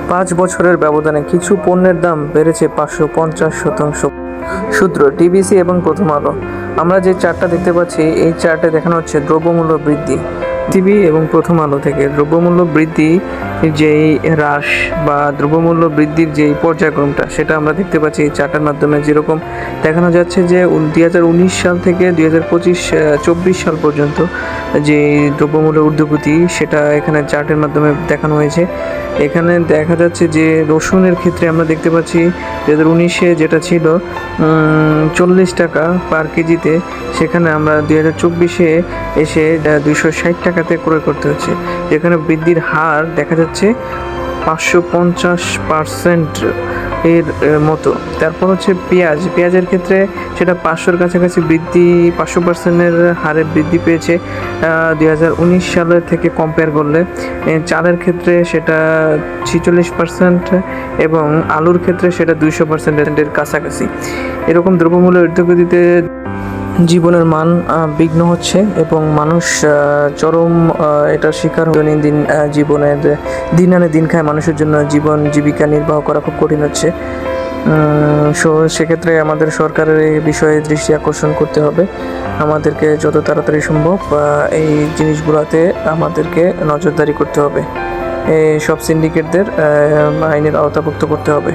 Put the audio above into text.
5 বছরের ব্যবধানে কিছু পণ্যের দাম বেড়েছে 550%। সূত্র টিবিসি এবং প্রথম আলো। আমরা যে চার্টটা দেখতে পাচ্ছি, এই চার্টে দেখানো হচ্ছে দ্রব্যমূল্য বৃদ্ধি। টিভি এবং প্রথম আলো থেকে দ্রব্যমূল্য বৃদ্ধি যেই হ্রাস বা দ্রব্যমূল্য বৃদ্ধির যেই পর্যায়ক্রমটা, সেটা আমরা দেখতে পাচ্ছি এই চার্টের মাধ্যমে। যেরকম দেখানো যাচ্ছে যে 2019 সাল থেকে 2024 সাল পর্যন্ত যে দ্রব্যমূল্যের ঊর্ধ্বগতি, সেটা এখানে চার্টের মাধ্যমে দেখানো হয়েছে। এখানে দেখা যাচ্ছে যে রসুনের ক্ষেত্রে আমরা দেখতে পাচ্ছি 2019-এ যেটা ছিল 40 টাকা পার কেজিতে, সেখানে আমরা 2024-এ এসে 260 টাকাতে ক্রয় করতে হচ্ছে। যেখানে বৃদ্ধির হার দেখা যাচ্ছে 550% এর মতো। তারপর হচ্ছে পেঁয়াজের ক্ষেত্রে সেটা 500-র কাছাকাছি বৃদ্ধি, 500%-এর হারে বৃদ্ধি পেয়েছে 2019 সালের থেকে কম্পেয়ার করলে। চালের ক্ষেত্রে সেটা 46% এবং আলুর ক্ষেত্রে সেটা 200%-এর কাছাকাছি। এরকম দ্রব্যমূল্যের ঊর্ধ্বগতিতে জীবনের মান বিঘ্ন হচ্ছে এবং মানুষ চরম এটার শিকার। দৈনন্দিন জীবনের দিন আনে দিন খায় মানুষের জন্য জীবন জীবিকা নির্বাহ করা খুব কঠিন হচ্ছে। সেক্ষেত্রে আমাদের সরকারের এই বিষয়ে দৃষ্টি আকর্ষণ করতে হবে। আমাদেরকে যত তাড়াতাড়ি সম্ভব এই জিনিসগুলোতে আমাদেরকে নজরদারি করতে হবে। এই সব সিন্ডিকেটদের আইনের আওতাভুক্ত করতে হবে।